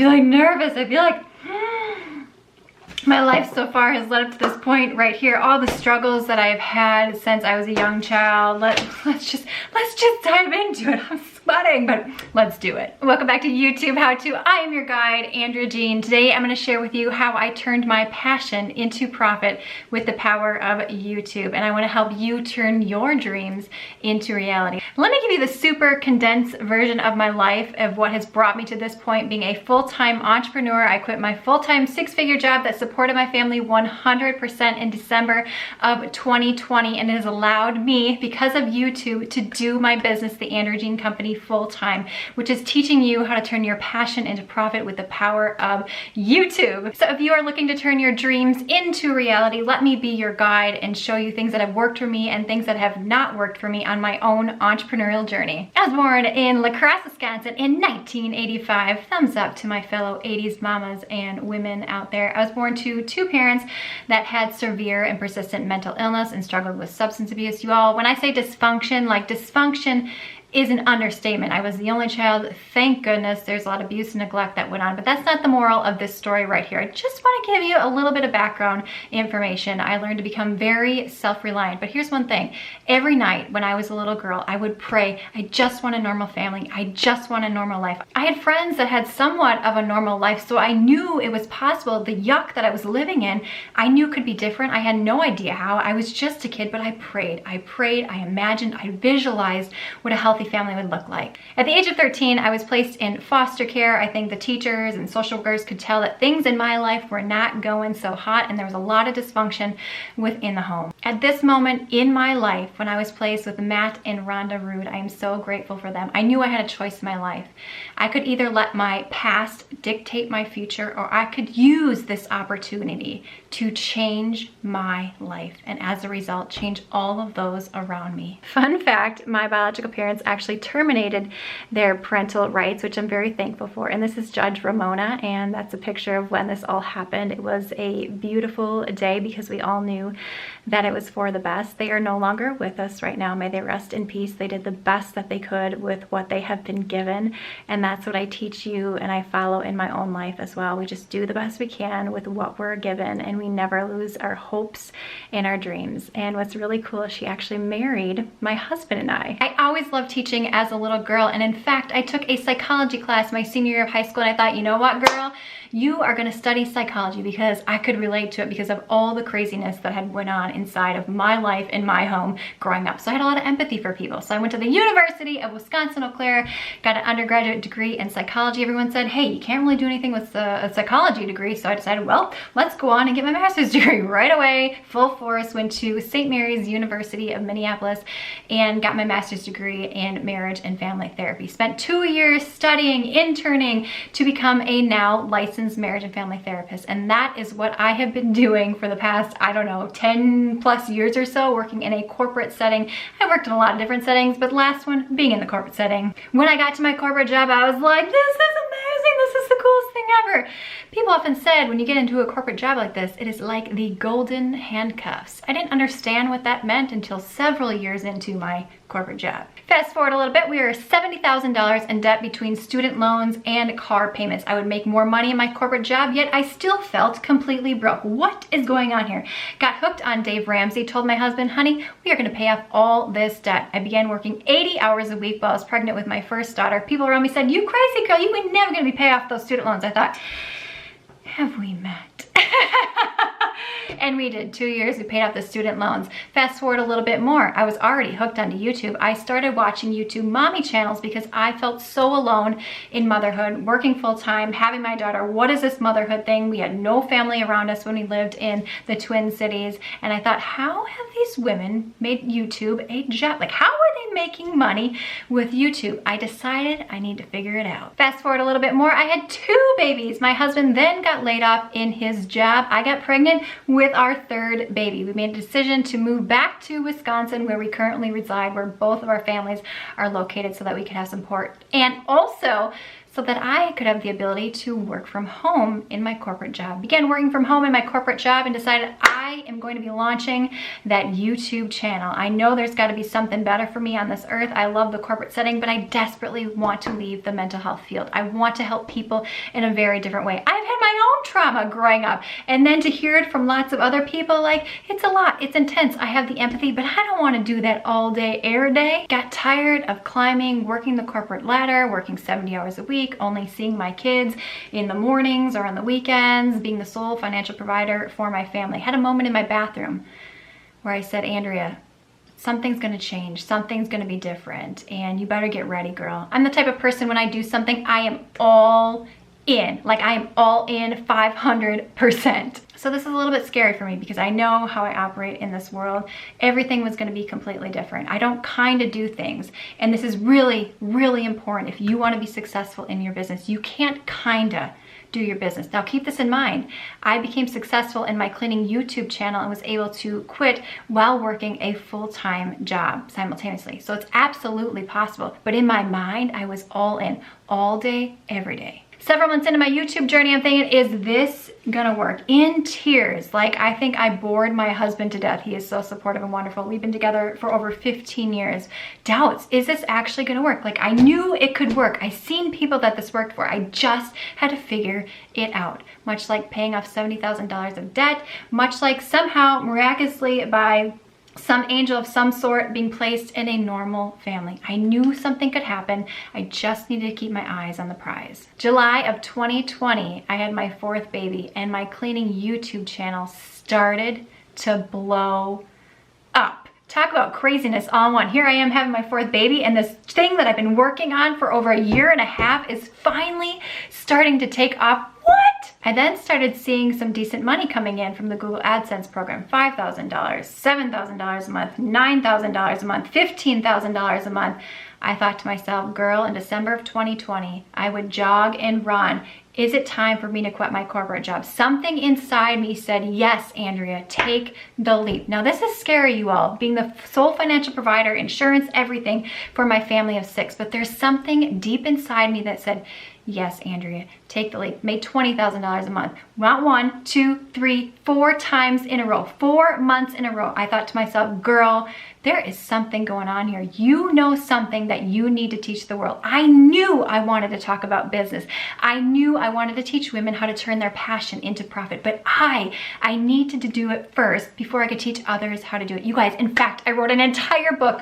feeling nervous. I feel like my life so far has led up to this point right here. All the struggles that I've had since I was a young child. Let's just dive into it. I'm sweating, but let's do it. Welcome back to YouTube How To. I am your guide, Andrea Jean. Today I'm going to share with you how I turned my passion into profit with the power of YouTube. And I want to help you turn your dreams into reality. Let me give you the super condensed version of my life of what has brought me to this point, being a full-time entrepreneur. I quit my full-time six-figure job that supported my family 100% in December of 2020, and it has allowed me, because of YouTube, to do my business, the Andrea Jean Company, full-time, which is teaching you how to turn your passion into profit with the power of YouTube. So if you are looking to turn your dreams into reality, let me be your guide and show you things that have worked for me and things that have not worked for me on my own entrepreneurial journey. I was born in La Crosse, Wisconsin in 1985. Thumbs up to my fellow 80s mamas and women out there. I was born to two parents that had severe and persistent mental illness and struggled with substance abuse. You all, when I say dysfunction, like dysfunction is an understatement. I was the only child. Thank goodness. There's a lot of abuse and neglect that went on, but that's not the moral of this story right here. I just want to give you a little bit of background information. I learned to become very self-reliant, but here's one thing. Every night when I was a little girl, I would pray, I just want a normal family. I just want a normal life. I had friends that had somewhat of a normal life, so I knew it was possible. The yuck that I was living in, I knew could be different. I had no idea how. I was just a kid, but I prayed, I imagined, I visualized what a healthy family would look like. At the age of 13, I was placed in foster care. I think the teachers and social workers could tell that things in my life were not going so hot, and there was a lot of dysfunction within the home. At this moment in my life, when I was placed with Matt and Rhonda Rood, I am so grateful for them. I knew I had a choice in my life. I could either let my past dictate my future, or I could use this opportunity to change my life, and as a result, change all of those around me. Fun fact, my biological parents actually terminated their parental rights, which I'm very thankful for. And this is Judge Ramona, and that's a picture of when this all happened. It was a beautiful day because we all knew that it was for the best. They are no longer with us right now. May they rest in peace. They did the best that they could with what they have been given, and that's what I teach you and I follow in my own life as well. We just do the best we can with what we're given, and we never lose our hopes and our dreams. And what's really cool is she actually married my husband and I. I always loved teaching as a little girl, and in fact I took a psychology class my senior year of high school, and I thought, you know what, girl, you are going to study psychology, because I could relate to it because of all the craziness that had went on inside of my life in my home growing up. So I had a lot of empathy for people. So I went to the University of Wisconsin-Eau Claire, got an undergraduate degree in psychology. Everyone said, hey, you can't really do anything with a psychology degree. So I decided, well, let's go on and get my master's degree right away, full force. Went to St. Mary's University of Minneapolis and got my master's degree in marriage and family therapy. Spent 2 years studying, interning to become a now licensed marriage and family therapist. And that is what I have been doing for the past, I don't know, 10 plus years or so, working in a corporate setting. I worked in a lot of different settings, but last one being in the corporate setting. When I got to my corporate job, I was like, this is amazing. This is the coolest thing ever. People often said when you get into a corporate job like this, it is like the golden handcuffs. I didn't understand what that meant until several years into my corporate job. Fast forward a little bit, we were $70,000 in debt between student loans and car payments. I would make more money in my corporate job, yet I still felt completely broke. What is going on here? Got hooked on Dave Ramsey, told my husband, honey, we are gonna pay off all this debt. I began working 80 hours a week while I was pregnant with my first daughter. People around me said, you crazy girl, you were never gonna be pay off those student loans. I thought, have we met? And we did. 2 years, we paid off the student loans. Fast forward a little bit more. I was already hooked onto YouTube. I started watching YouTube mommy channels because I felt so alone in motherhood, working full time, having my daughter. What is this motherhood thing? We had no family around us when we lived in the Twin Cities. And I thought, how have these women made YouTube a job? Like, how are they making money with YouTube? I decided I need to figure it out. Fast forward a little bit more. I had 2 babies. My husband then got laid off in his job. I got pregnant with our 3rd baby. We made a decision to move back to Wisconsin, where we currently reside, where both of our families are located, so that we could have support, and also so that I could have the ability to work from home in my corporate job. Began working from home in my corporate job and decided I I am going to be launching that YouTube channel. I know there's got to be something better for me on this earth. I love the corporate setting, but I desperately want to leave the mental health field. I want to help people in a very different way. I've had my own trauma growing up, and then to hear it from lots of other people, like, it's a lot, it's intense. I have the empathy, but I don't want to do that all day, every day. Got tired of climbing, working the corporate ladder, working 70 hours a week, only seeing my kids in the mornings or on the weekends, being the sole financial provider for my family. Had a moment in my bathroom where I said, Andrea, something's gonna change, something's gonna be different, and you better get ready, girl. I'm the type of person, when I do something, I am all in. Like, I am all in 500%. So this is a little bit scary for me because I know how I operate in this world. Everything was gonna be completely different. I don't kind of do things. And this is really, really important. If you wanna be successful in your business, you can't kinda do your business. Now keep this in mind. I became successful in my cleaning YouTube channel and was able to quit while working a full-time job simultaneously. So it's absolutely possible. But in my mind, I was all in, all day, every day. Several months into my YouTube journey, I'm thinking, is this gonna work? In tears. Like, I think I bored my husband to death. He is so supportive and wonderful. We've been together for over 15 years. Doubts, is this actually gonna work? Like, I knew it could work. I seen people that this worked for. I just had to figure it out. Much like paying off $70,000 of debt, much like somehow, miraculously, by some angel of some sort being placed in a normal family. I knew something could happen. I just needed to keep my eyes on the prize. July of 2020, I had my 4th baby, and my cleaning YouTube channel started to blow up. Talk about craziness all in one. Here I am having my 4th baby, and this thing that I've been working on for over a year and a half is finally starting to take off. What? I then started seeing some decent money coming in from the Google AdSense program. $5,000, $7,000 a month, $9,000 a month, $15,000 a month. I thought to myself, girl, in December of 2020, I would jog and run. Is it time for me to quit my corporate job? Something inside me said, yes, Andrea, take the leap. Now this is scary, you all, being the sole financial provider, insurance, everything for my family of 6. But there's something deep inside me that said, yes, Andrea, take the leap. Made $20,000 a month. Not 1, 2, 3, 4 times in a row. 4 months in a row. I thought to myself, girl, there is something going on here. You know something that you need to teach the world. I knew I wanted to talk about business. I knew I wanted to teach women how to turn their passion into profit, but I needed to do it first before I could teach others how to do it. You guys, in fact, I wrote an entire book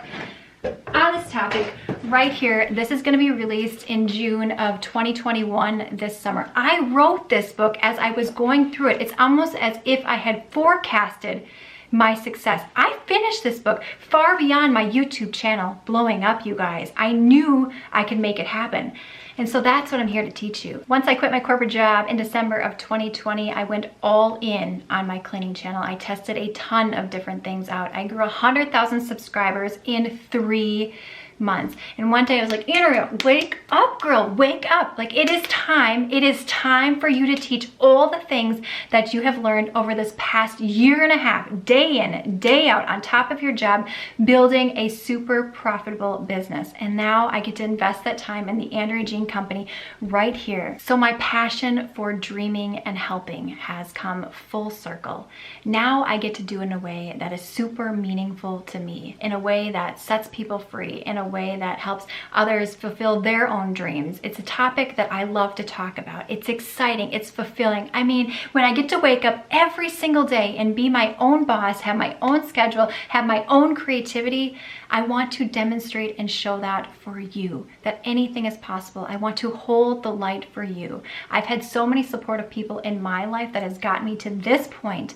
on this topic right here. This is going to be released in June of 2021 this summer. I wrote this book as I was going through it. It's almost as if I had forecasted my success. I finished this book far beyond my YouTube channel blowing up, you guys. I knew I could make it happen. And so that's what I'm here to teach you. Once I quit my corporate job in December of 2020, I went all in on my cleaning channel. I tested a ton of different things out. I grew 100,000 subscribers in 3 months. And one day I was like, Andrea, wake up, girl, wake up. Like, it is time for you to teach all the things that you have learned over this past year and a half, day in, day out, on top of your job, building a super profitable business. And now I get to invest that time in the Andrea Jean Company right here. So my passion for dreaming and helping has come full circle. Now I get to do it in a way that is super meaningful to me, in a way that sets people free, in a way that helps others fulfill their own dreams. It's a topic that I love to talk about. It's exciting, it's fulfilling. I mean, when I get to wake up every single day and be my own boss, have my own schedule, have my own creativity, I want to demonstrate and show that for you, that anything is possible. I want to hold the light for you. I've had so many supportive people in my life that has gotten me to this point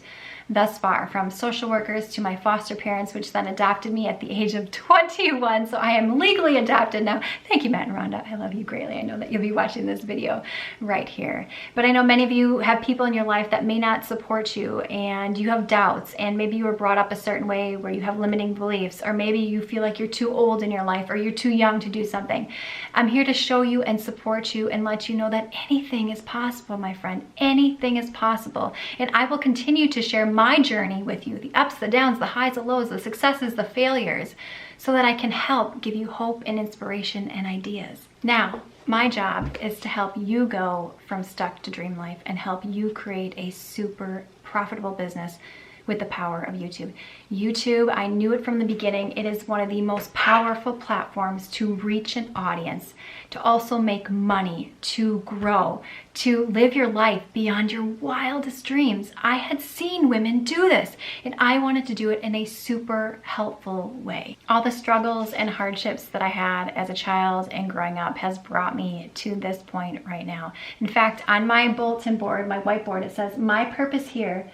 thus far, from social workers to my foster parents, which then adopted me at the age of 21. So I am legally adopted now. Thank you, Matt and Rhonda. I love you greatly. I know that you'll be watching this video right here. But I know many of you have people in your life that may not support you, and you have doubts, and maybe you were brought up a certain way where you have limiting beliefs, or maybe you feel like you're too old in your life or you're too young to do something. I'm here to show you and support you and let you know that anything is possible, my friend. Anything is possible. And I will continue to share my journey with you, the ups, the downs, the highs, the lows, the successes, the failures, so that I can help give you hope and inspiration and ideas. Now, my job is to help you go from stuck to dream life and help you create a super profitable business with the power of YouTube. YouTube, I knew it from the beginning, it is one of the most powerful platforms to reach an audience, to also make money, to grow, to live your life beyond your wildest dreams. I had seen women do this, and I wanted to do it in a super helpful way. All the struggles and hardships that I had as a child and growing up has brought me to this point right now. In fact, on my bulletin board, my whiteboard, it says, my purpose here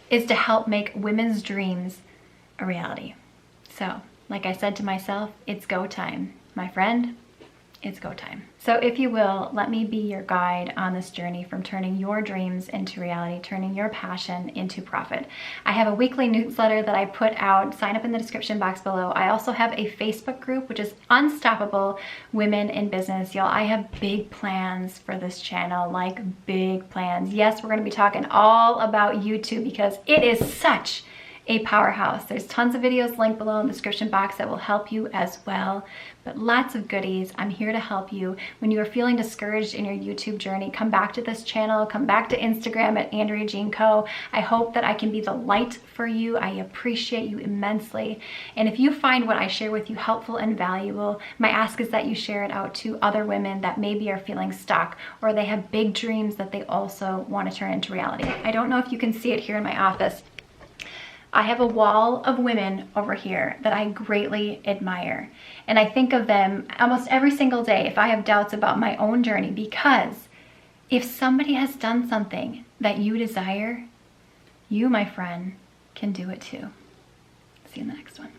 is to help make women's dreams a reality. So, like I said to myself, it's go time. My friend, it's go time. So if you will, let me be your guide on this journey from turning your dreams into reality, turning your passion into profit. I have a weekly newsletter that I put out. Sign up in the description box below. I also have a Facebook group, which is Unstoppable Women in Business. Y'all, I have big plans for this channel, like big plans. Yes, we're gonna be talking all about YouTube because it is such a powerhouse. There's tons of videos linked below in the description box that will help you as well, but lots of goodies. I'm here to help you. When you are feeling discouraged in your YouTube journey, come back to this channel, come back to Instagram at Andrea Jean Co. I hope that I can be the light for you. I appreciate you immensely. And if you find what I share with you helpful and valuable, my ask is that you share it out to other women that maybe are feeling stuck or they have big dreams that they also want to turn into reality. I don't know if you can see it here in my office. I have a wall of women over here that I greatly admire. And I think of them almost every single day if I have doubts about my own journey, because if somebody has done something that you desire, you, my friend, can do it too. See you in the next one.